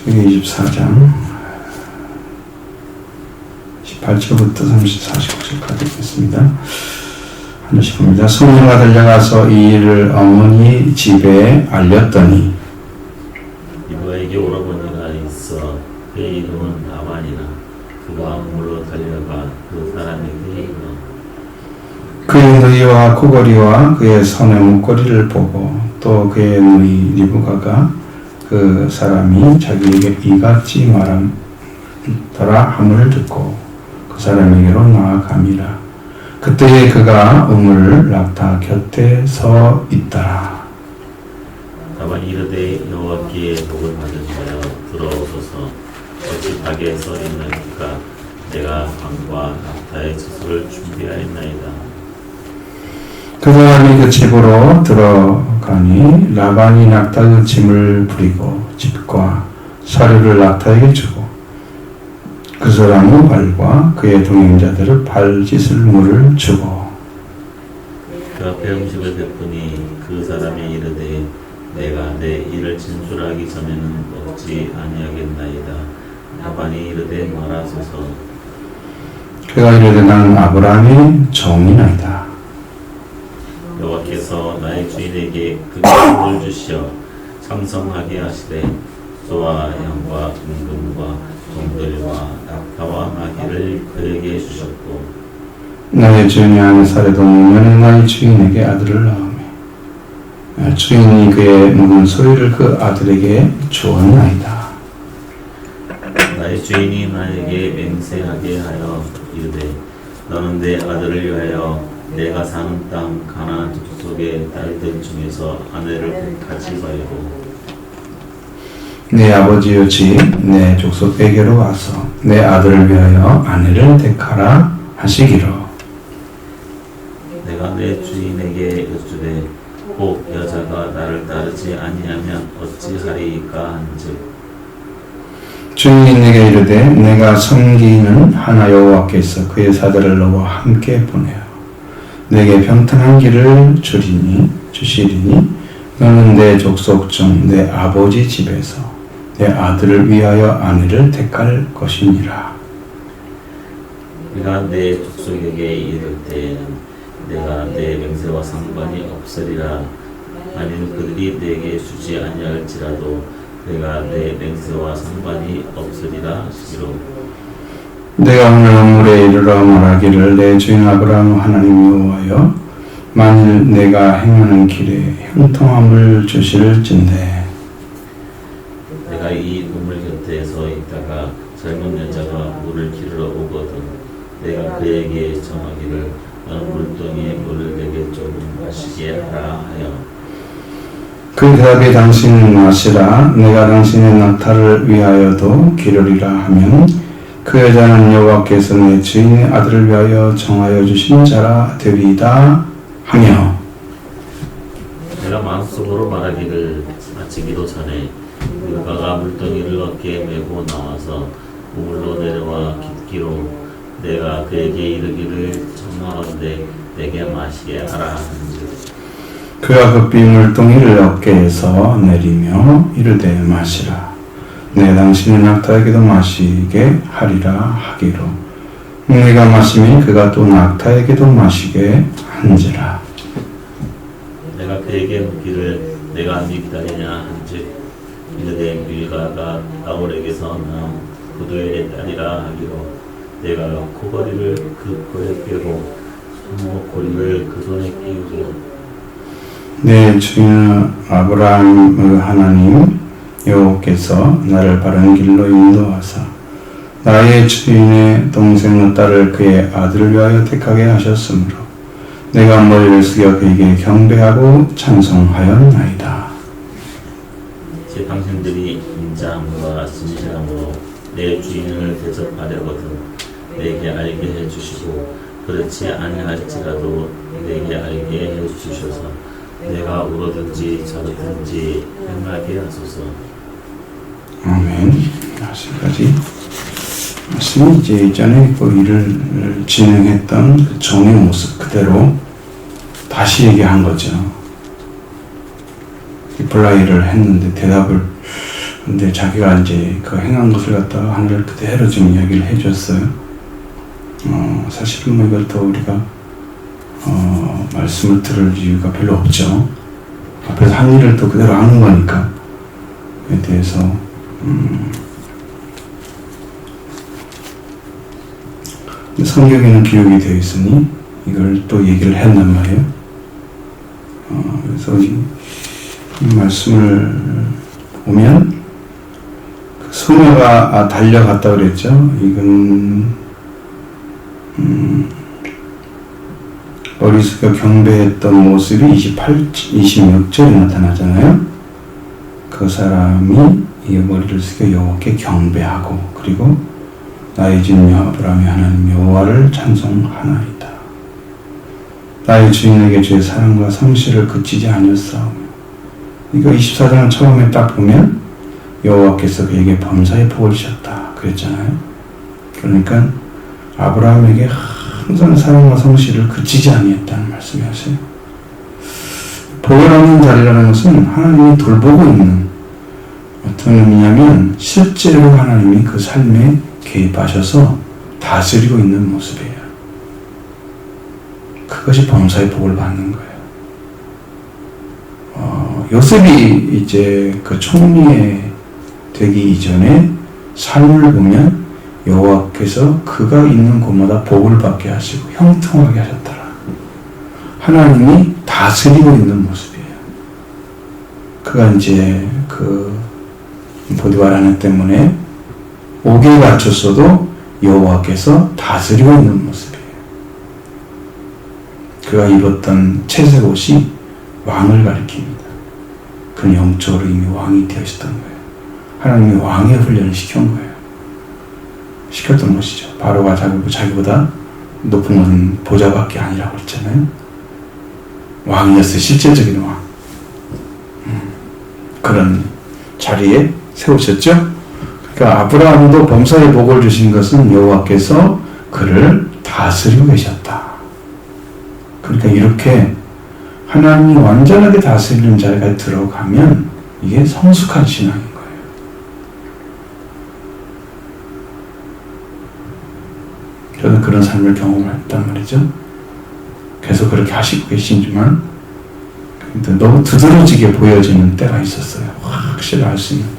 창세기 24장 18절부터 49절까지 읽겠습니다. 하나씩 봅니다. 소녀가 달려가서 이 일을 어머니 집에 알렸더니 이브에게 오라버니가 있어 그의 이름은 나반이라. 그가 물로 달려가 그 사람에게 이르러 그의 누이와 코골이와 그의 손의 목걸이를 보고 또 그의 누이 리브가가 그 사람이 자기에게 이같이 말하더라 함을 듣고 그 사람에게로 나아감이라. 그때에 그가 우물 낙타 곁에 서 있더라. 나반이 이르되 여호와께 복을 받으시며 들어오소서. 어찌 밖에 서 있나이까. 내가 방과 낙타의 처소를 준비하였나이다. 그 사람이 그 집으로 들어가니 라반이 낙타 그 짐을 부리고 집과 사료를 낙타에게 주고 그 사람의 발과 그의 동행자들을 발 씻을 물을 주고 그 앞에 음식을 베푸니 그 사람이 이르되 내가 내 일을 진술하기 전에는 먹지 아니하겠나이다. 라반이 이르되 말하소서. 그가 이르되 나는 아브라함의 종이나이다. 여호와께서 나의 주인에게 그 복을 주시어昌盛하게 하시되 소와 양과 임금과 종들과 낙타와 나귀를 그에게 주셨고 나의 주인이 하는 사례도 노년에 나의 주인에게 아들을 낳으며 주인이 그의 묵은 소리를 그 아들에게 주었나이다. 나의 주인이 나에게 맹세하게 하여 이르되 너는 내 아들을 위하여 내가 사는 땅 가나안 족속의 딸들 중에서 아내를 택하지 말고 내 아버지의 집 내 족속에게로 와서 내 아들을 위하여 아내를 택하라 하시기로. 내가 내 주인에게 여쭈되 혹 여자가 나를 따르지 아니하면 어찌하리이까 한즉 주인이 내게 이르되 내가 섬기는 하나 여호와께서 그의 사들을 너와 함께 보내어 내게 평탄한 길을 주시리니 너는 내 족속 중 내 아버지 집에서 내 아들을 위하여 아내를 택할 것이니라. 내가 내 족속에게 이를 때에는 내가 내 맹세와 상관이 없으리라. 만일 그들이 내게 주지 아니할지라도 내가 내 맹세와 상관이 없으리라 하시기로. 내가 오늘 우물에 이르러 말하기를 내 주인 아브라함 하나님 여호와여 만일 내가 행하는 길에 형통함을 주실진대 내가 이 우물 곁에 서 있다가 젊은 여자가 물을 기르러 오거든 내가 그에게 정하기를 너는 물동이에 물을 내게 좀 마시게 하라 하여 그 대답에 당신은 마시라 내가 당신의 낙타를 위하여도 기르리라 하면 그 여자는 여호와께서 내 주인의 아들을 위하여 정하여 주신 자라 되리이다 하며 내가 마음속으로 말하기를 마치기도 전에 누가가 물동이를 어깨에 메고 나와서 우물로 내려와 깊기로 내가 그에게 이르기를 청하건대 내게 마시게 하라 한즉 그가 급히 물동이를 어깨에서 내리며 이르되 마시라 내 당신의 낙타에게도 마시게 하리라 하기로 내가 마시면 그가 또 낙타에게도 마시게 한지라. 내가 그에게 묻기를 내가 네 기다리냐 한즉 이르되 밀가가 나홀에게서 난 구두엘의 딸이라 하기로 내가 코걸이를 그 코에 빼고 손목고리를 그 손에 끼우고 내 주인 아브라함의 하나님 여호와께서 나를 바른 길로 인도하사 나의 주인의 동생의 딸을 그의 아들을 위하여 택하게 하셨으므로 내가 머리를 숙여 그에게 경배하고 찬송하였나이다. 제 당신들이 인자함과 진실함으로 내 주인을 대접하려거든 내게 알게 해주시고 그렇지 아니할지라도 내게 알게 해주셔서 내가 울어든지 저러든지 행하게 하소서. 아멘. 아직까지 말씀이 이제 이전에 그 일을 진행했던 그 종의 모습 그대로 다시 얘기한 거죠. 리플라이를 했는데 대답을 근데 자기가 이제 그 행한 것을 갖다가 하늘을 그대로 좀 이야기를 해줬어요. 사실은 뭐 이걸 또 우리가 말씀을 들을 이유가 별로 없죠. 앞에서 한 일을 또 그대로 하는 거니까. 그에 대해서 성경에는 기록이 되어 있으니 이걸 또 얘기를 했단 말이에요. 그래서 이 말씀을 보면 소녀가 달려갔다 그랬죠. 이건 머릿속에 경배했던 모습이 26절에 나타나잖아요. 그 사람이 이 머리를 숙여 여호와께 경배하고 그리고 나의 주인 아브라함의 하나님 여호와를 찬송하나이다. 나의 주인에게 주의 사랑과 성실을 그치지 아니었사오며. 이거 24장 처음에 딱 보면 여호와께서 그에게 범사의 복을 주셨다 그랬잖아요. 그러니까 아브라함에게 항상 사랑과 성실을 그치지 아니했다는 말씀이었어요. 복을 얻는 자리라는 것은 하나님이 돌보고 있는 어떤 의미냐면 실제로 하나님이 그 삶에 개입하셔서 다스리고 있는 모습이에요. 그것이 범사의 복을 받는 거예요. 요셉이 이제 그 총리에 되기 이전에 삶을 보면 여호와께서 그가 있는 곳마다 복을 받게 하시고 형통하게 하셨더라. 하나님이 다스리고 있는 모습이에요. 그가 이제 그 보디발 아내 때문에 옥에 갇혔어도 여호와께서 다스리고 있는 모습이에요. 그가 입었던 채색 옷이 왕을 가리킵니다. 그는 영적으로 이미 왕이 되었던 거예요. 하나님이 왕의 훈련을 시킨 거예요. 시켰던 것이죠. 바로가 자기보다 높은 것은 보좌밖에 아니라고 했잖아요. 왕이었어요. 실질적인 왕. 그런 자리에 세우셨죠. 그러니까 아브라함도 범사의 복을 주신 것은 여호와께서 그를 다스리고 계셨다. 그러니까 이렇게 하나님이 완전하게 다스리는 자리가 들어가면 이게 성숙한 신앙인 거예요. 저는 그런 삶을 경험했단 말이죠. 계속 그렇게 하시고 계시지만 너무 두드러지게 보여지는 때가 있었어요. 확실히 알 수 있는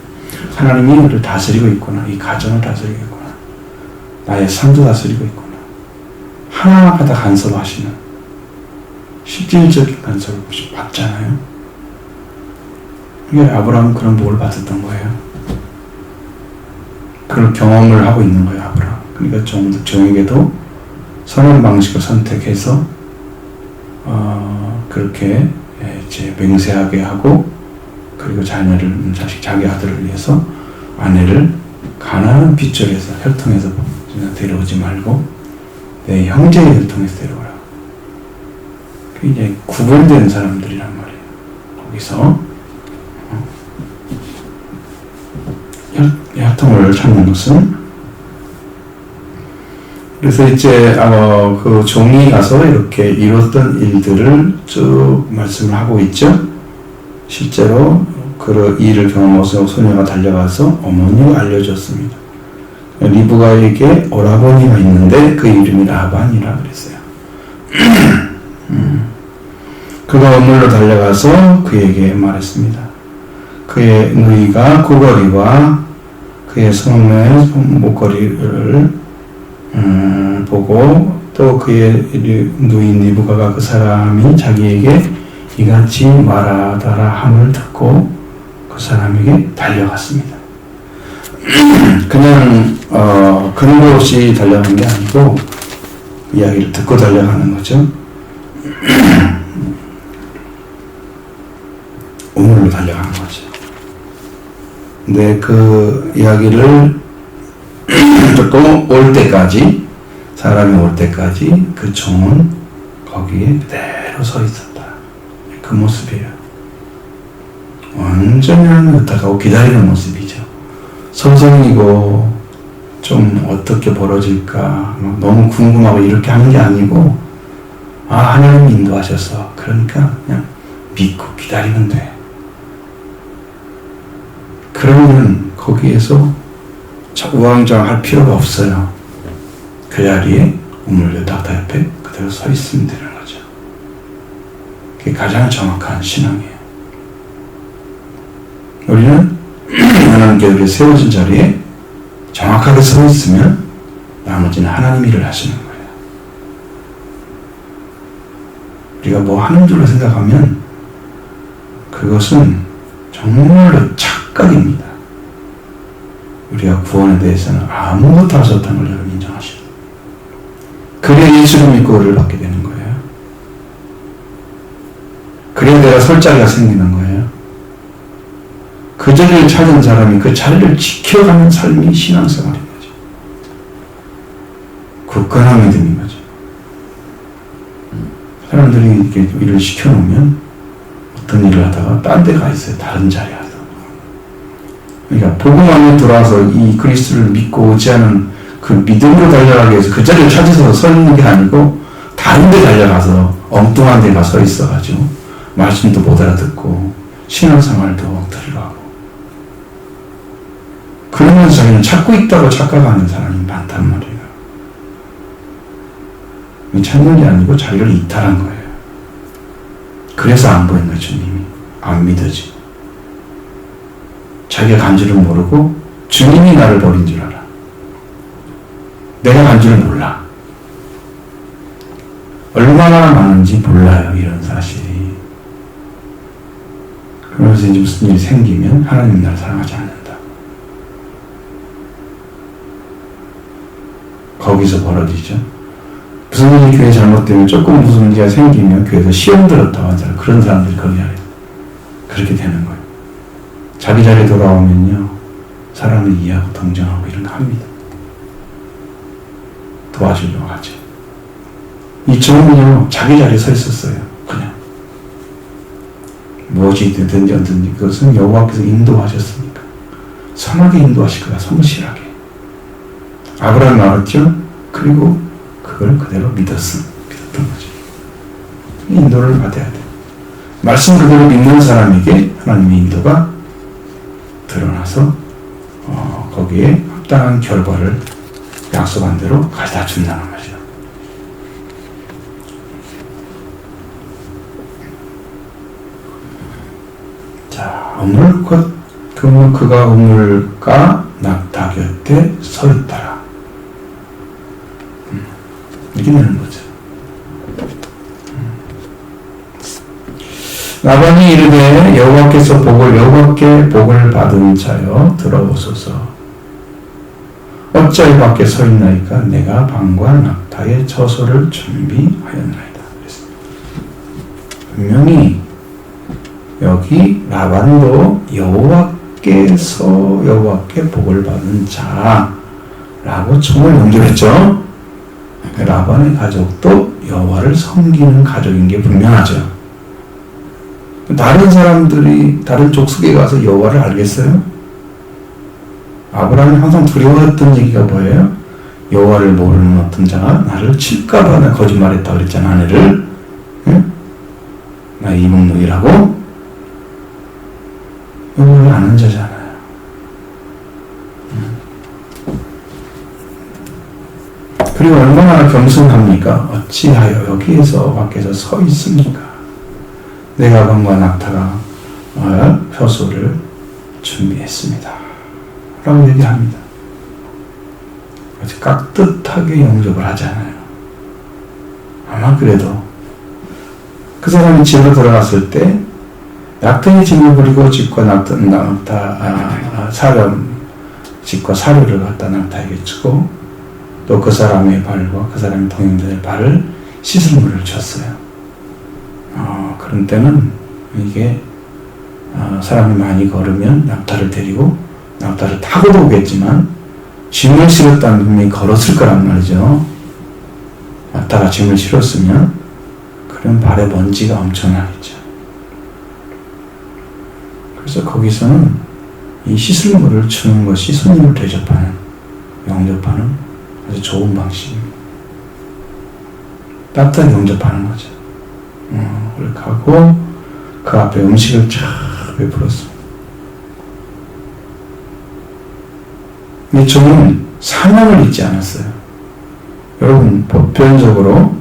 하나님이 우리를 다스리고 있구나. 이 가정을 다스리고 있구나. 나의 삶도 다스리고 있구나. 하나하나 다 간섭하시는 실질적인 간섭을 받잖아요. 이게 아브라함은 그런 복을 받았던 거예요. 그런 경험을 하고 있는 거예요. 아브라함. 그러니까 종에게도 선한 방식을 선택해서 그렇게 이제 맹세하게 하고 그리고 자기 아들을 위해서 아내를 가나안 빗줄에서 혈통에서 데려오지 말고 내 형제의 혈통에서 데려오라. 그게 이제 구분된 사람들이란 말이에요. 거기서 혈통을 찾는 것은 그래서 이제 그 종이 가서 이렇게 이뤘던 일들을 쭉 말씀을 하고 있죠. 실제로 그 일을 경험해서 소녀가 달려가서 어머니가 알려줬습니다. 리브가에게 오라버니가 있는데 그 이름이 라반이라 그랬어요. 그가 어물로 달려가서 그에게 말했습니다. 그의 누이가 고거리와 그의 손의 목걸이를 보고 또 그의 누인 리브가가 그 사람이 자기에게 이같이 말하더라 함을 듣고 그 사람에게 달려갔습니다. 그냥 근거 없이 달려간 게 아니고 이야기를 듣고 달려가는 거죠. 우물로 달려가는 거죠. 근데 그 이야기를 듣고 올 때까지 사람이 올 때까지 그 종은 거기에 그대로 서 있었다. 그 모습이에요. 완전히 하나님을 따라가고 기다리는 모습이죠. 서성이고 좀 어떻게 벌어질까 너무 궁금하고 이렇게 하는 게 아니고 하나님이 인도하셔서 그러니까 그냥 믿고 기다리면 돼. 그러면 거기에서 우왕좌왕할 필요가 없어요. 그 자리에 우물교 닥터 옆에 그대로 서 있으면 되는 거죠. 그게 가장 정확한 신앙이에요. 우리는 하나님께 우리 세워진 자리에 정확하게 서 있으면 나머지는 하나님 일을 하시는 거예요. 우리가 뭐 하는 줄로 생각하면 그것은 정말로 착각입니다. 우리가 구원에 대해서는 아무것도 할 수 없다는 걸 여러분 인정하시고, 그래야 예수를 믿고 의를 받게 되는 거예요. 그래야 내가 설 자리가 생기는 거예요. 그 자리를 찾은 사람이 그 자리를 지켜가는 삶이 신앙생활인 거죠. 굳건한 믿음인 거죠. 사람들이 이렇게 일을 시켜놓으면 어떤 일을 하다가 딴 데 가 있어요. 다른 자리에 하다가. 그러니까 복음 안에 들어와서 이 그리스도를 믿고 의지하는 그 믿음으로 달려가기 위해서 그 자리를 찾아서 서 있는 게 아니고 다른 데 달려가서 엉뚱한 데 가 서 있어가지고 말씀도 못 알아듣고 신앙생활도 엉터리로 하고, 그러면서 자기는 찾고 있다고 착각하는 사람이 많단 말이에요. 찾는 게 아니고 자기를 이탈한 거예요. 그래서 안 보이는 거예요. 주님이 안 믿어지. 자기가 간 줄을 모르고 주님이 나를 버린 줄 알아. 내가 간 줄을 몰라. 얼마나 많은지 몰라요. 이런 사실이. 그러면서 이제 무슨 일이 생기면 하나님 나를 사랑하지 않는다. 거기서 벌어지죠. 무슨 일이 교회 잘못되면 조금 무슨 문제가 생기면 교회에서 시험 들었다고 하는 사람, 그런 사람들이 거기 안에 그렇게 되는 거예요. 자기 자리에 돌아오면요, 사람을 이해하고 동정하고 이런 거 합니다. 도와주려고 하죠. 이 종은요, 자기 자리에 서 있었어요. 그냥 무엇이 되든지 어든지 그것은 여호와께서 인도하셨으니까 선하게 인도하실 거야. 성실하게. 아브라함이 알았죠. 그리고 그걸 그대로 믿었던 거죠. 인도를 받아야 돼. 말씀 그대로 믿는 사람에게 하나님의 인도가 드러나서 거기에 합당한 결과를 약속한 대로 가져다 준다는 거죠. 자, 그가 우물가 낙타 곁에 서 있더라. 이렇게 되는 거죠. 라반이 이르되 여호와께 복을 받은 자여 들어오소서. 어찌하여 밖에 서 있나이까? 내가 방과 낙타의 처소를 준비하였나이다. 분명히 여기 라반도 여호와께 복을 받은 자라고 총을 연결했죠. 라반의 가족도 여호와를 섬기는 가족인 게 분명하죠. 다른 사람들이 다른 족속에 가서 여호와를 알겠어요? 아브라함이 항상 두려워했던 얘기가 뭐예요? 여호와를 모르는 어떤 자가 나를 칠까봐 나 거짓말했다 그랬잖아. 아내를. 응? 나 이목누이라고? 여호와를 아는 자잖아요. 그리고 얼마나 겸손합니까? 어찌하여 여기에서 밖에서 서 있습니까? 내가 방과 낙타가 표소를 준비했습니다. 라고 얘기합니다. 아주 깍듯하게 영접을 하잖아요. 아마 그래도 그 사람이 집으로 들어갔을 때 낙타의 짐을 부리고 집과 집과 사료를 갖다 낙타에게 주고 또 그 사람의 발과 그 사람의 동행자의 발을 씻을 물을 줬어요. 그런 때는 이게 사람이 많이 걸으면 낙타를 데리고 낙타를 타고도 오겠지만 짐을 실었다는 분명히 걸었을 거란 말이죠. 낙타가 짐을 실었으면 그럼 발에 먼지가 엄청나겠죠. 그래서 거기서는 이 씻을 물을 주는 것이 손님을 대접하는, 영접하는 아주 좋은 방식입니다. 따뜻하게 영접하는 거죠. 그렇게 하고 그 앞에 음식을 쫙 베풀었습니다. 이 종은 사명을 잊지 않았어요. 여러분, 보편적으로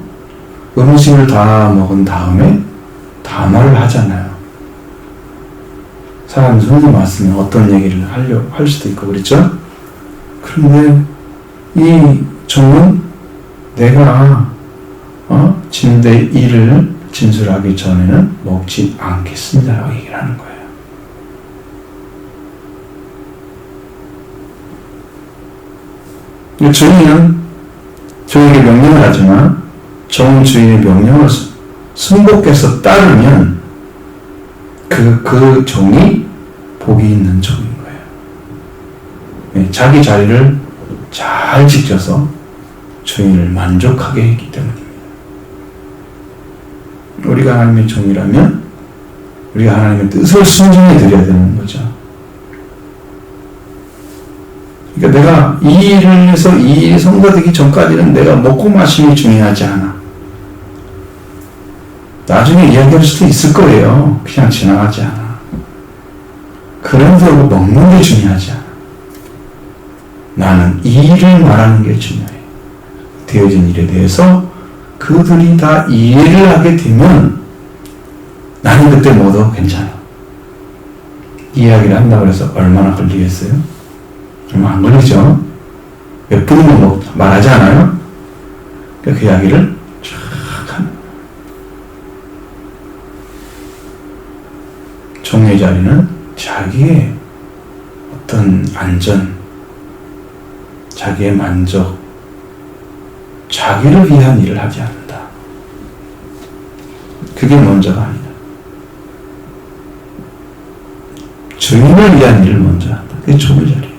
음식을 다 먹은 다음에 담화를 하잖아요. 사람이 손님 왔으면 어떤 얘기를 할 수도 있고 그렇죠? 그런데 이 종은 내가 진대 일을 진술하기 전에는 먹지 않겠습니다라고 얘기를 하는 거예요. 주인은 종에게 명령을 하지만 종은 주인의 명령을 순복해서 따르면 그 종이 복이 있는 종인 거예요. 자기 자리를 잘 지켜서 주인을 만족하게 했기 때문입니다. 우리가 하나님의 종이라면 우리가 하나님의 뜻을 순종해 드려야 되는 거죠. 그러니까 내가 이 일을 해서 이 일이 성사되기 전까지는 내가 먹고 마심이 중요하지 않아. 나중에 이야기할 수도 있을 거예요. 그냥 지나가지 않아. 그런다고 먹는 게 중요하지 않아. 나는 이 일을 말하는 게 중요해. 되어진 일에 대해서 그들이 다 이해를 하게 되면 나는 그때 뭐도 괜찮아. 이야기를 한다고 해서 얼마나 걸리겠어요? 얼마 안 걸리죠? 몇 분이면 말하지 않아요? 그 이야기를 쫙 하는. 종의 자리는 자기의 어떤 안전, 자기의 만족, 자기를 위한 일을 하지 않는다. 그게 먼저가 아니다. 주인을 위한 일을 먼저 한다. 그게 종의 자리예요.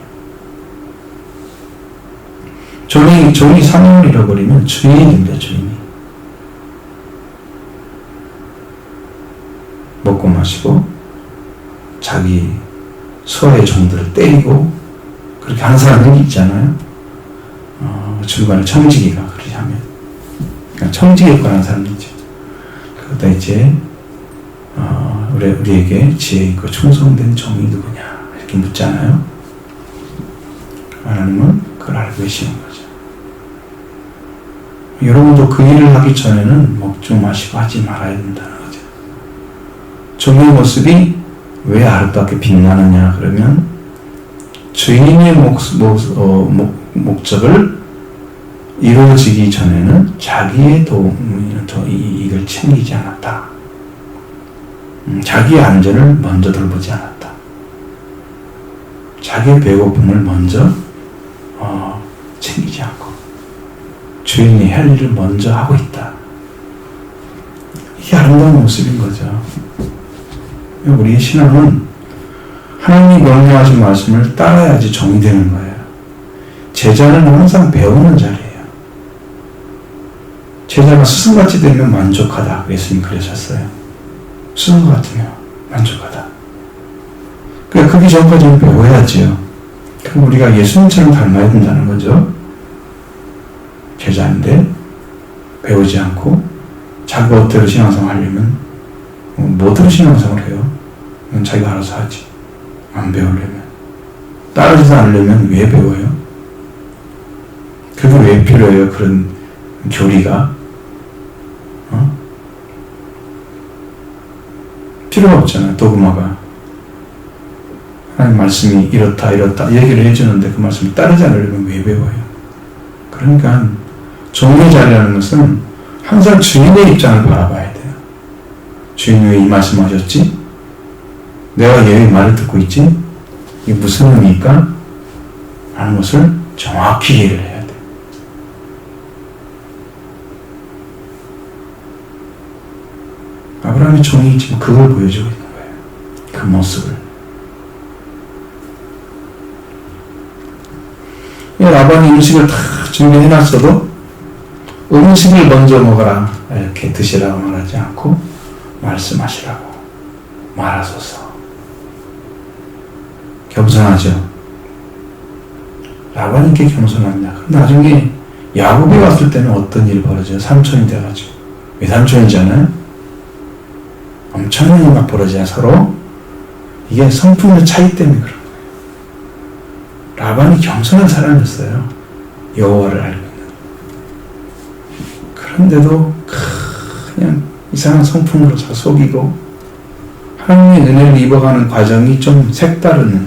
종이 사명을 잃어버리면 주인이 됩니다. 주인이. 먹고 마시고 자기 소의 종들을 때리고 그렇게 하는 사람들이 있잖아요. 중간에 청지기가 그렇게 하면 그러니까 청지기에 관한 사람이죠. 그러다 이제 우리에게 지혜 있고 충성된 종이 누구냐 이렇게 묻잖아요. 하나님은 그걸 알고 계시는 거죠. 여러분도 그 일을 하기 전에는 먹지 마시고 하지 말아야 된다는 거죠. 종의 모습이 왜 아름답게 빛나느냐 그러면 주인의 목적을 이루어지기 전에는 자기의 이익을 챙기지 않았다. 자기의 안전을 먼저 돌보지 않았다. 자기의 배고픔을 먼저 챙기지 않고 주인이 할 일을 먼저 하고 있다. 이게 아름다운 모습인 거죠. 우리의 신앙은 하나님이 명령하신 말씀을 따라야지 종이 되는 거예요. 제자는 항상 배우는 자리예요. 제자가 스승같이 되면 만족하다. 예수님 그러셨어요. 스승 같으면 만족하다. 그러니까 그게 전까지는 배워야지요. 그럼 우리가 예수님처럼 닮아야 된다는 거죠. 제자인데 배우지 않고 자기 멋대로 신앙생활 하려면 뭐대로 신앙생활을 해요? 그건 자기가 알아서 하지. 안 배우려면. 따라주지 않으려면 왜 배워요? 그게 왜 필요해요? 그런 교리가? 필요가 없잖아요. 도그마가. 하나님 말씀이 이렇다 얘기를 해주는데 그 말씀을 따르지 않으려면 왜 배워요? 그러니까 종의 자리라는 것은 항상 주인의 입장을 바라봐야 돼요. 주인이 왜 이 말씀하셨지? 내가 얘의 말을 듣고 있지? 이게 무슨 의미일까? 하는 것을 정확히 이해를 해야 돼. 아브라함의 종이 지금 그걸 보여주고 있는 거예요. 그 모습을. 라반이 음식을 다 준비해놨어도 음식을 먼저 먹어라 이렇게 드시라고 말하지 않고 말씀하시라고 말하소서. 겸손하죠. 라반이 이렇게 겸손하냐. 나중에 야곱이 왔을 때는 어떤 일이 벌어져요? 삼촌이 돼가지고. 외삼촌이잖아요. 엄청난 일이 막 벌어져요. 서로. 이게 성품의 차이 때문에 그런 거예요. 라반이 겸손한 사람이었어요. 여호와를 알고 있는. 그런데도 그냥 이상한 성품으로 속이고 하나님의 은혜를 입어가는 과정이 좀 색다른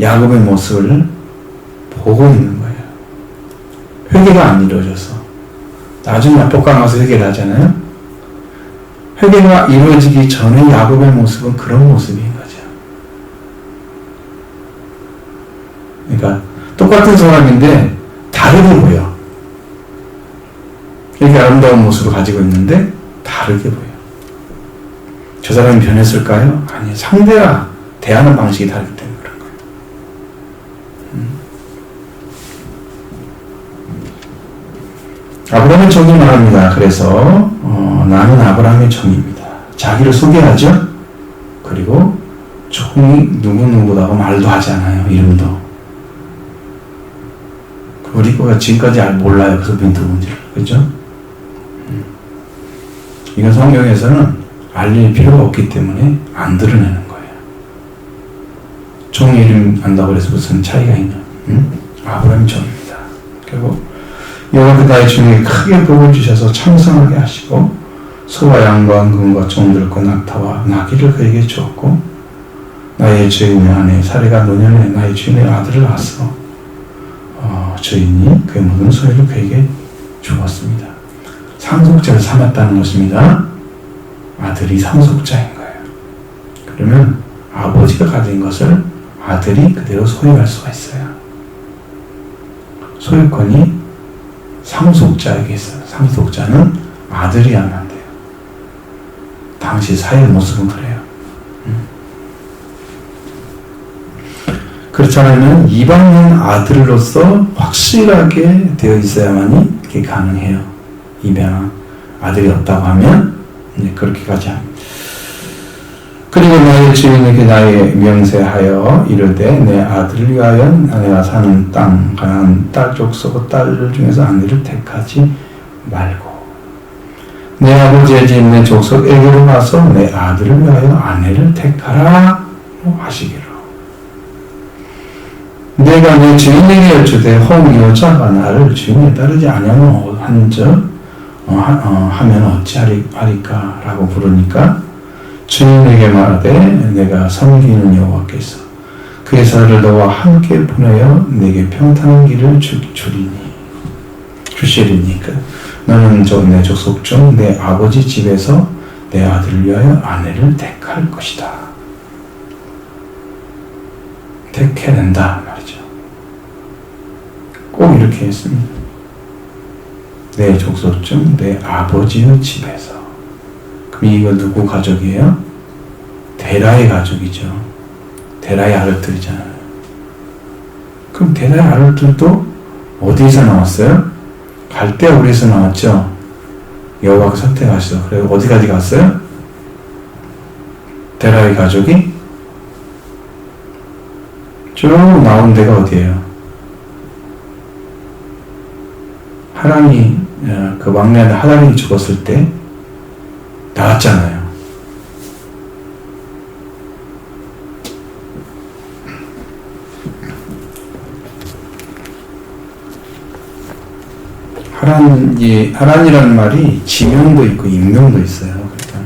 야곱의 모습을 보고 있는 거예요. 회개가 안 이루어져서 나중에 압복강 가서 회개를 하잖아요. 회개가 이루어지기 전에 야곱의 모습은 그런 모습인 거죠. 그러니까 똑같은 사람인데 다르게 보여. 이렇게 아름다운 모습을 가지고 있는데 다르게 보여. 저 사람이 변했을까요? 아니, 상대가 대하는 방식이 다르기 때문에 그런 거예요. 아브라함의 종이 말합니다. 그래서 나는 아브라함의 종입니다. 자기를 소개하죠. 그리고 종이 누구누구라고 말도 하지 않아요. 이름도. 우리가 지금까지 잘 몰라요. 그래서 누군지. 그죠? 이건 성경에서는 알릴 필요가 없기 때문에 안 드러내는 거예요. 종 이름 안다고 해서 무슨 차이가 있냐? 아브라함 종입니다. 그리고 여호와께서 나의 주님에게 크게 복을 주셔서昌盛하게 하시고 소와 양과 금과 종들과 낙타와 나귀를 그에게 주었고 나의 주인의 아내 사레가 노년에 나의 주인의 아들을 낳았어 주인이 그의 모든 소유를 그에게 주었습니다. 상속자를 삼았다는 것입니다. 아들이 상속자인 거예요. 그러면 아버지가 가진 것을 아들이 그대로 소유할 수가 있어요. 소유권이 상속자에게 있어요. 상속자는 아들이야만 돼요. 당시 사회의 모습은 그래요. 그렇지 않으면 이방인 아들로서 확실하게 되어 있어야만이 그게 가능해요. 입양 아들이 없다고 하면 이제 그렇게 가지 않습니다. 그리고 나의 주인에게 나의 명세하여 이르되 내 아들을 위하여 내가 사는 땅 가나안 딸 족속 딸 중에서 아내를 택하지 말고 내 아버지의 집 내 족속에게로 가서 내 아들을 위하여 아내를 택하라 하시기로 내가 내 주인에게 여쭈되 혹 여자가 나를 주인에 따르지 아니하면 하면 어찌하리까 라고 부르니까 주인에게 말하되 내가 섬기는 여호와께서 그의 사를 너와 함께 보내어 내게 평탄한 길을 주시리니까 너는 내 족속 중 내 아버지 집에서 내 아들을 위하여 아내를 택할 것이다. 택해야 된다 말이죠. 꼭 이렇게 했습니다. 내 족속 중 내 아버지의 집에서. 그럼 이거 누구 가족이에요? 데라의 가족이죠. 데라의 아들들이잖아요. 그럼 데라의 아들들도 어디서 나왔어요? 갈대아우리에서 나왔죠. 여호와가 선택하셔서. 그래 어디까지 갔어요? 데라의 가족이 쭉 나온 데가 어디예요? 하란이 그 막내 아들 하란이 죽었을 때 나왔잖아요. 하란이라는 말이 지명도 있고 임명도 있어요. 그러니까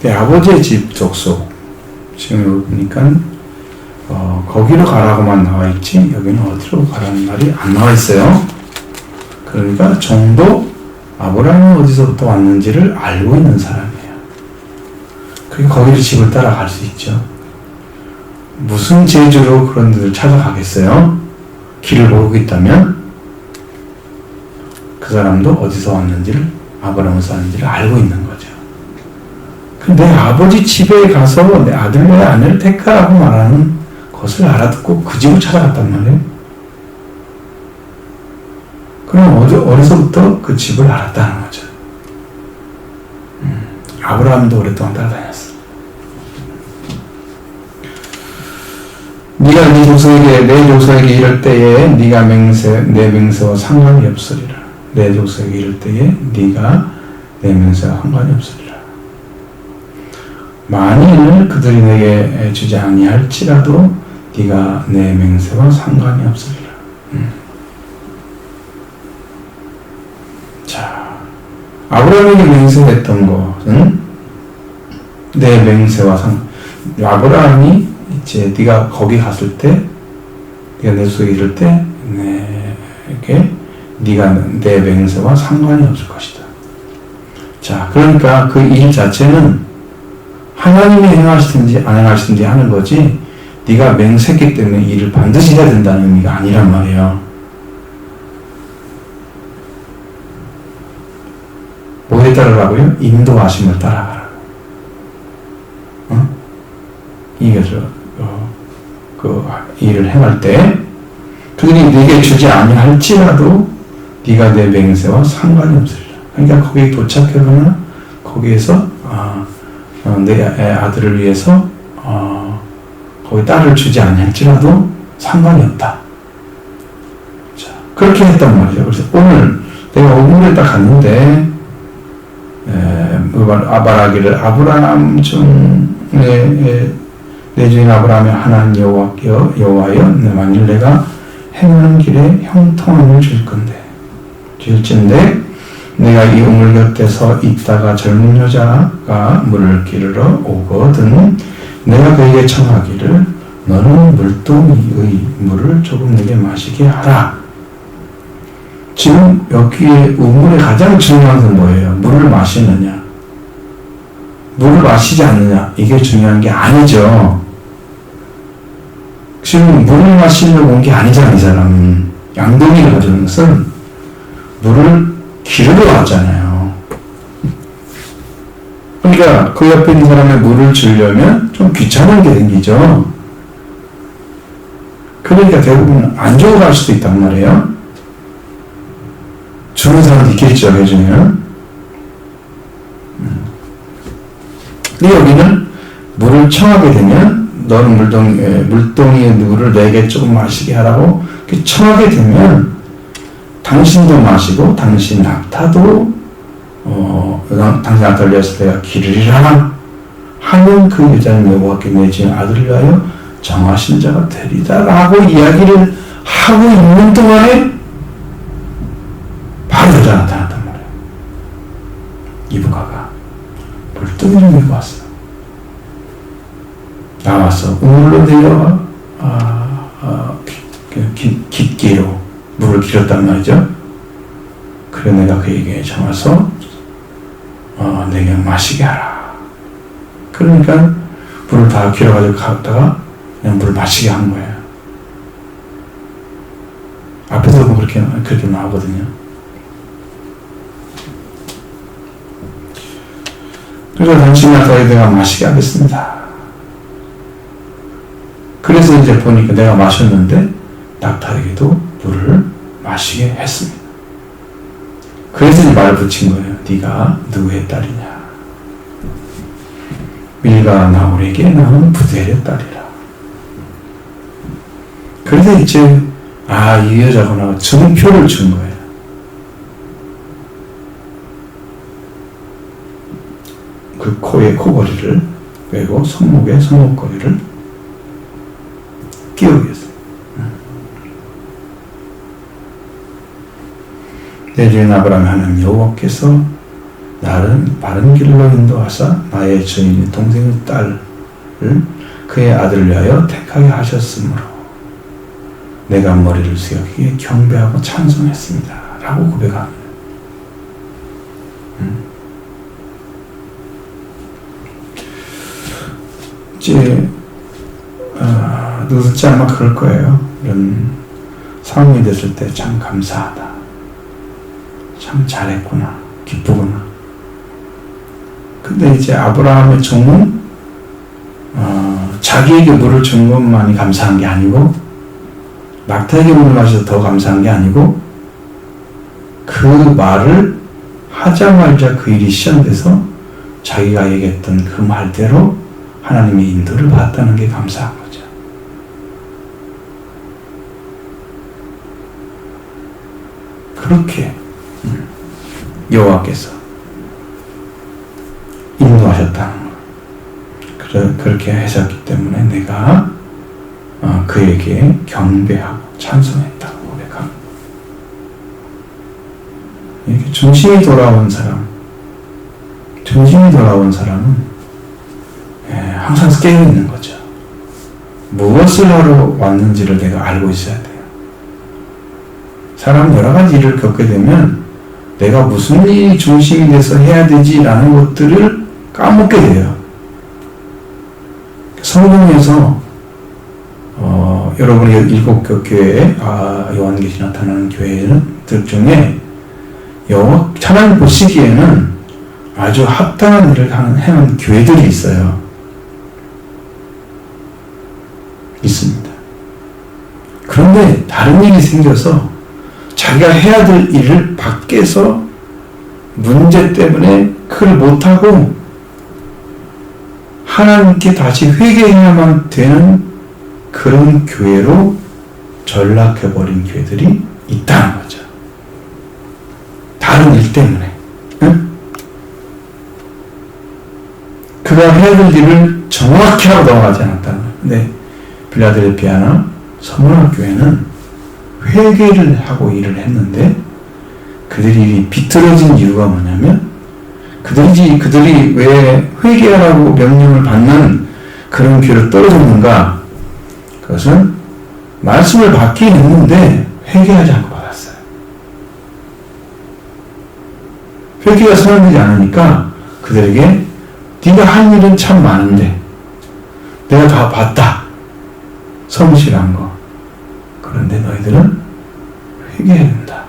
내 아버지의 집 족속 지금 보니까 거기로 가라고만 나와 있지 여기는 어디로 가라는 말이 안 나와 있어요. 그러니까 정도 아브라함이 어디서부터 왔는지를 알고 있는 사람이에요. 그러니까 거기를 집을 따라갈 수 있죠. 무슨 재주로 그런 데를 찾아가겠어요? 길을 모르고 있다면 그 사람도 어디서 왔는지를 아브라함에서 왔는지를 알고 있는 거죠. 내 아버지 집에 가서 내 아들 내 아내를 택하라고 말하는 것을 알아듣고 그 집을 찾아갔단 말이에요. 그럼 어디서부터 그 집을 알았다는 거죠. 아브라함도 오랫동안 따라다녔어. 네가 네 족속에게 이럴 때에 네가 내 맹세와 상관이 없으리라. 내 족속에 이를 때에 네가 내 맹세와 상관이 없으리라. 만일 그들이 내게 주지 아니할지라도 네가 내 맹세와 상관이 없으리라. 자, 아브라함에게 맹세했던 것은 내 맹세와 아브라함이 이제 네가 거기 갔을 때, 네가 내 족속에 이를 때 내게 네가 내 맹세와 상관이 없을 것이다. 자, 그러니까 그 일 자체는 하나님이 행하시든지 안 행하시든지 하는 거지, 네가 맹세했기 때문에 이 일을 반드시 해야 된다는 의미가 아니란 말이에요. 뭐에 따르라고요? 인도하심을 따라가라. 이게 그 일을 행할 때 그들이 네게 주지 아니할지라도 네가 내 맹세와 상관이 없으리라. 그러니까 거기에 도착하거나 거기에서 내 아들을 위해서 거기 딸을 주지 아니할지라도 상관이 없다. 자, 그렇게 했단 말이죠. 그래서 오늘 내가 우물에 딱 갔는데 말하기를 아브라함 중에 내 주인 아브라함의 하나님 여호와여 만일 내가 행하는 길에 형통함을 줄 건데 줄진데 내가 이 우물 곁에서 있다가 젊은 여자가 물을 기르러 오거든 내가 그에게 청하기를 너는 물동이의 물을 조금 내게 마시게 하라. 지금 여기에 우물의 가장 중요한 건 뭐예요? 물을 마시느냐 물을 마시지 않느냐, 이게 중요한 게 아니죠. 지금 물을 마시려고 온 게 아니잖아. 이 사람은 양동이를 가져온 것은 물을 기르러 왔잖아요. 그러니까 그 옆에 있는 사람의 물을 주려면 좀 귀찮은 게 생기죠. 그러니까 대부분 안 주고 갈 수도 있단 말이에요. 주는 사람도 있겠죠, 해주면. 근데 여기는 물을 청하게 되면 너는 물동이의 물을 내게 조금 마시게 하라고 청하게 되면 당신도 마시고 당신 낙타도 당신 낙타를 위해서 내가 기르리라 하는 그 여자는 여호와께 내 주인 아들을 위하여 정하신 자가 되리다 라고 이야기를 하고 있는 동안에 바로 여자 나타났단 말이에요. 이브가가 물동이를 메고 왔어. 나와서 우물로 내려와 깊기로 물을 길었단 말이죠. 그래 내가 그에게 정해서 내게 마시게 하라. 그러니까 물을 다 길어가지고 갔다가 그냥 물을 마시게 한 거예요. 앞에서 보면 그렇게 나오거든요. 그래서 당신이 아까 내가 마시게 하겠습니다. 그래서 이제 보니까 내가 마셨는데 낙타에게도 물을 마시게 했습니다. 그래서 이 말을 붙인 거예요. 네가 누구의 딸이냐? 밀가 나홀에게 낳은 부델의 딸이라. 그래서 이제 이 여자구나 증표를 준 거예요. 그 코에 코걸이를 빼고 손목에 손목걸이를 끼우겠어요. 내 주인 아브라함의 하나님 여호와께서 나를 바른 길로 인도하사 나의 주인 동생의 딸을 그의 아들을 위하여 택하게 하셨으므로 내가 머리를 숙여 그에게 경배하고 찬송했습니다. 라고 고백합니다. 이제 누구든지 아마 그럴 거예요. 이런 상황이 됐을 때 참 감사하다. 참 잘했구나. 기쁘구나. 근데 이제 아브라함의 종은 자기에게 물을 준 것만이 감사한 게 아니고 낙타에게 물을 마셔서 더 감사한 게 아니고 그 말을 하자마자 그 일이 시작돼서 자기가 얘기했던 그 말대로 하나님의 인도를 받았다는 게 감사한 거죠. 그렇게 여호와께서 인도하셨다는 거. 그렇게 하셨기 때문에 내가 그에게 경배하고 찬송했다고 고백합니다. 이렇게 중심이 돌아온 사람은 항상 깨어있는 거죠. 무엇을 하러 왔는지를 내가 알고 있어야 돼요. 사람 여러 가지 일을 겪게 되면 내가 무슨 일이 중심이 돼서 해야 되지라는 것들을 까먹게 돼요. 성경에서 여러분이 7개 교회, 요한계시 나타나는 교회들 중에 하나님 보시기에는 아주 합당한 일을 해놓은 교회들이 있습니다. 그런데 다른 일이 생겨서 자기가 해야 될 일을 밖에서 문제 때문에 그걸 못하고 하나님께 다시 회개해야만 되는 그런 교회로 전락해버린 교회들이 있다는 거죠. 다른 일 때문에. 응? 그가 해야 될 일을 정확히 하고 넘어가지 않았다는 거예요. 근데 필라델피아나 서문화 교회는 회개를 하고 일을 했는데 그들이 비틀어진 이유가 뭐냐면 그들이 왜 회개하라고 명령을 받는 그런 교회로 떨어졌는가? 그것은 말씀을 받긴 했는데 회개하지 않고 받았어요. 회개가 선언되지 않으니까 그들에게 네가 할 일은 참 많은데 내가 다 봤다. 성실한 거. 그런데 너희들은 회개해야 된다.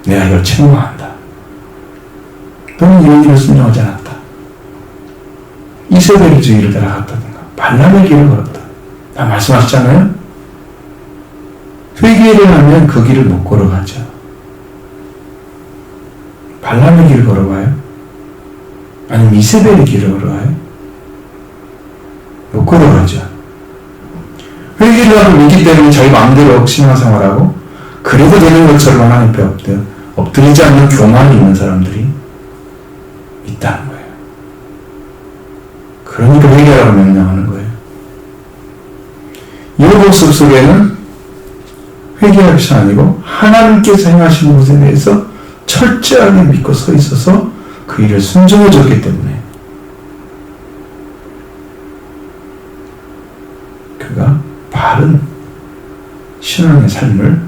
내가 이걸 책망한다. 너는 이런 일을 순종하지 않았다. 이세벨주의를 따라갔다든가 발람의 길을 걸었다. 다 말씀하셨잖아요. 회개를 하면 그 길을 못 걸어가죠. 발람의 길을 걸어가요? 아니면 이세벨의 길을 걸어가요? 못 걸어가죠. 회개를 하고 믿기 때문에 자기 마음대로 신앙생활하고 그래도 되는 것처럼 하나님 앞에 엎드리지 않는 교만이 있는 사람들이 있다는 거예요. 그러니까 회개하라고 명령하는 거예요. 이 모습 속에는 회개할 것이 아니고 하나님께서 행하신 것에 대해서 철저하게 믿고 서 있어서 그 일을 순종해 줬기 때문에 그가 바른 신앙의 삶을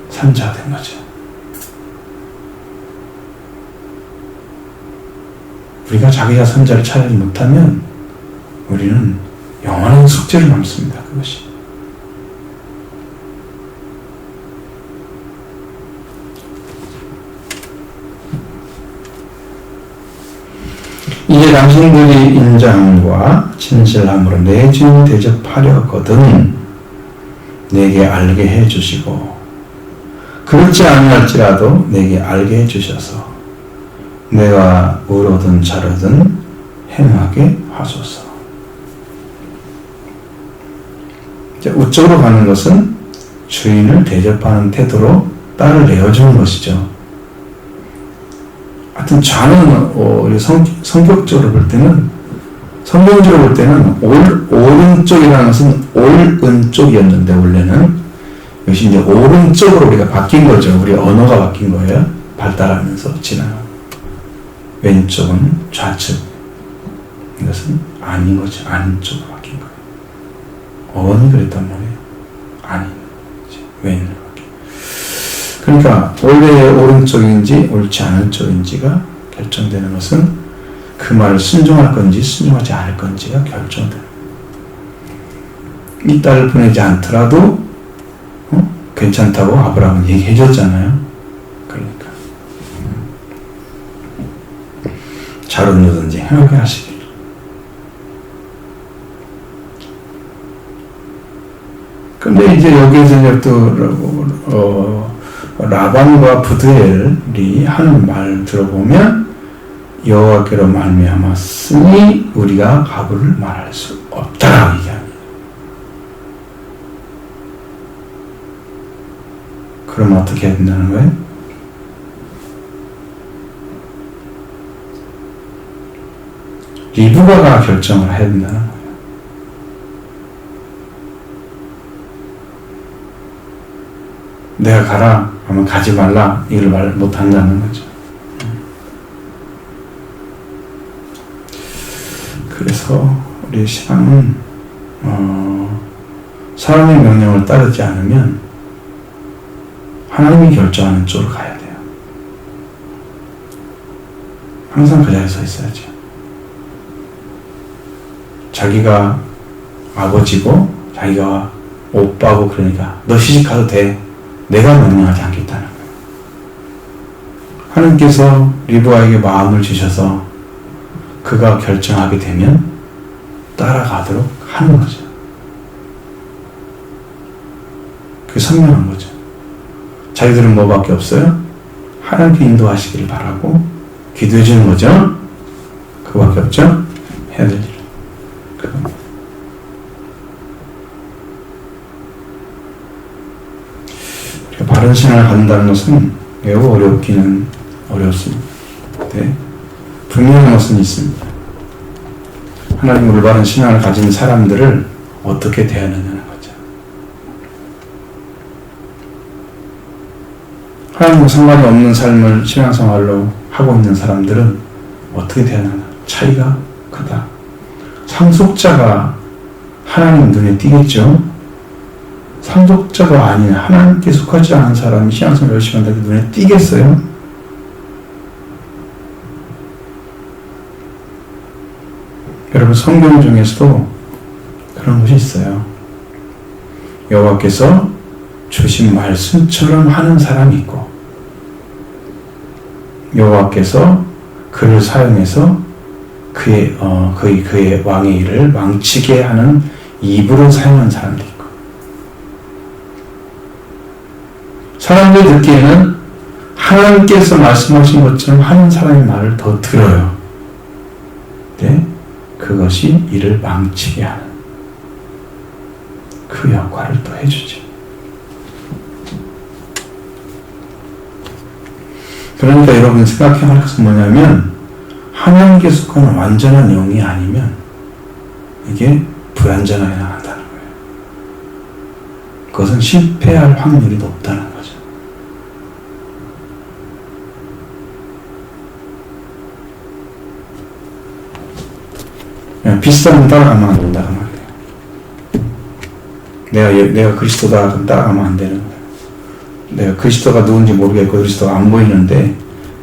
산 자가 된 거죠. 우리가 자기가 선자를 찾지 못하면 우리는 영원한 숙제를 남습니다. 그것이. 이제 당신들이 인자함과 진실함으로 내 주인 대접하려거든 내게 알게 해주시고 그렇지 아니할지라도 내게 알게 해주셔서 내가 의로든 자로든 행하게 하소서. 우측으로 가는 것은 주인을 대접하는 태도로 딸을 내어주는 것이죠. 하여튼 좌는 우리 성격적으로 볼 때는 성경적으로 볼 때는 오른쪽이라는 것은 올은쪽이었는데 원래는 이것이 이제 오른쪽으로 우리가 바뀐 거죠. 우리 언어가 바뀐 거예요. 발달하면서 지나가. 왼쪽은 좌측. 이것은 아닌 거죠. 아닌 쪽으로 바뀐 거예요. 어원이 그랬단 말이에요. 아닌 거죠. 왼으로 바뀐 거예요. 그러니까 원래 오른쪽인지 옳지 않은 쪽인지가 결정되는 것은 그 말을 순종할 건지 순종하지 않을 건지가 결정되는 거예요. 이 딸을 보내지 않더라도 괜찮다고 아브라함은 얘기해 줬잖아요. 그러니까 자로든지 행하게 하시길. 근데 이제 여기에서 또 라반과 부드엘이 하는 말 들어보면 여호와께로 말미암았으니 우리가 가부를 말할 수 없다라고 얘기합니다. 그럼 어떻게 해야 된다는 거예요? 리브가가 결정을 해야 된다는 거예요. 내가 가라 하면 가지 말라 이걸 말 못한다는 거죠. 그래서 우리 신앙은 사람의 명령을 따르지 않으면 하나님이 결정하는 쪽으로 가야 돼요. 항상 그 자리에 서 있어야죠. 자기가 아버지고 자기가 오빠고 그러니까 너 시집가도 돼. 내가 명령하지 않겠다는 거예요. 하나님께서 리브가에게 마음을 주셔서 그가 결정하게 되면 따라가도록 하는 거죠. 그게 선명한 거죠. 자기들은 뭐밖에 없어요? 하나님께 인도하시기를 바라고 기도해 주는 거죠. 그거밖에 없죠. 해야 될 일. 그겁니다. 바른 신앙을 갖는다는 것은 매우 어렵기는 어렵습니다. 네. 분명한 것은 있습니다. 하나님 올바른 신앙을 가진 사람들을 어떻게 대하느냐는 거죠. 하나님과 상관이 없는 삶을 신앙생활로 하고 있는 사람들은 어떻게 대하느냐 차이가 크다. 상속자가 하나님 눈에 띄겠죠. 상속자가 아닌 하나님께 속하지 않은 사람이 신앙생활 열심히 한다고 눈에 띄겠어요? 여러분 성경 중에서도 그런 것이 있어요. 여호와께서 주신 말씀처럼 하는 사람이 있고 여호와께서 그를 사용해서 그의 왕의 일을 망치게 하는 입으로 사용한 사람도 있고 사람들 듣기에는 하나님께서 말씀하신 것처럼 하는 사람의 말을 더 들어요. 네? 그것이 이를 망치게 하는 그 역할을 또 해주죠. 그러니까 여러분 생각해야 할 것은 뭐냐면 하나님께 속하는 완전한 영이 아니면 이게 불완전하게 나간다는 거예요. 그것은 실패할 확률이 높다는 거죠. 그냥 비슷하면 따라가면 안 된다는 말이에요. 내가 그리스도다 그럼 따라가면 안 되는 거예요. 내가 그리스도가 누군지 모르겠고 그리스도가 안 보이는데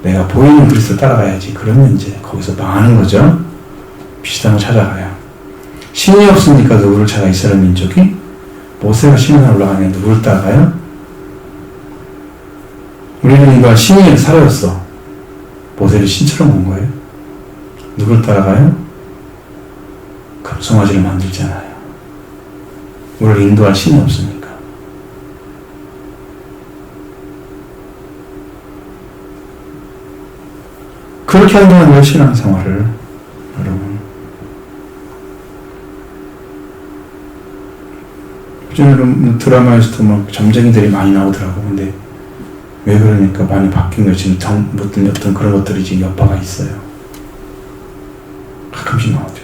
내가 보이는 그리스도 따라가야지. 그러면 이제 거기서 망하는 거죠. 비슷한 거 찾아가요. 신이 없으니까 누구를 찾아 이스라엘 민족이? 모세가 신에 올라가는데 누구를 따라가요? 우리는 이거 신이 사라졌어. 모세를 신처럼 본 거예요. 누구를 따라가요? 금송아지를 만들잖아요. 우리를 인도할 신이 없으니까. 그렇게 한다는 신앙생활을 여러분 요즘 드라마에서도 막 점쟁이들이 많이 나오더라고. 근데 왜 그러니까 많이 바뀐 거예요. 지금 어떤 그런 것들이 지금 여파가 있어요. 가끔씩 나오죠.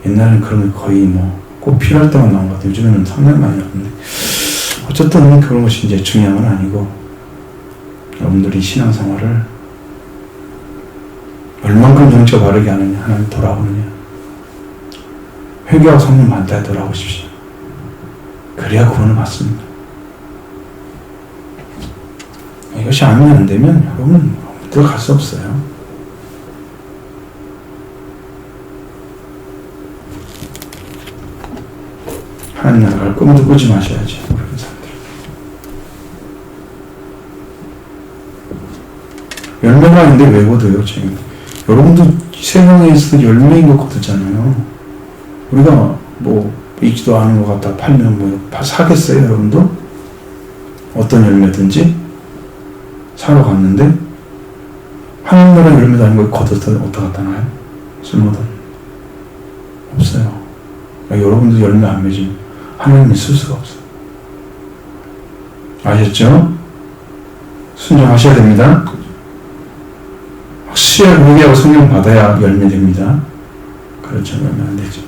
옛날에는 그런 게 거의 꼭 필요할 때만 나온 것 같아요. 요즘에는 상당히 많이 나오는데 어쨌든 그런 것이 이제 중요한 건 아니고 여러분들이 신앙생활을 얼만큼 정치가 바르게 하느냐, 하나님 돌아오느냐. 회개하고 성령 만다에 돌아오십시오. 그래야 구원을 받습니다. 이것이 아니면 안 되면 여러분 들어갈 수 없어요. 하나님 나라를 꿈도 꾸지 마셔야지. 모르는 사람들. 열매가 있는데 왜 거둬요 지금? 여러분도 세상에서 열매인 것 거두잖아요. 우리가 익지도 않은 것 같다 팔면 사겠어요 여러분도? 어떤 열매든지 사러 갔는데 하나님 나라 열매도 아닌 걸 거둬서 어디다 갖다 놔요? 쓸모도 없어요. 여러분도 열매 안 맺으면 하나님이 쓸 수가 없어요. 아셨죠? 순종하셔야 됩니다. 확실히 시약 회개하고 성령 받아야 열매 됩니다. 그렇지 않으면 안 되죠.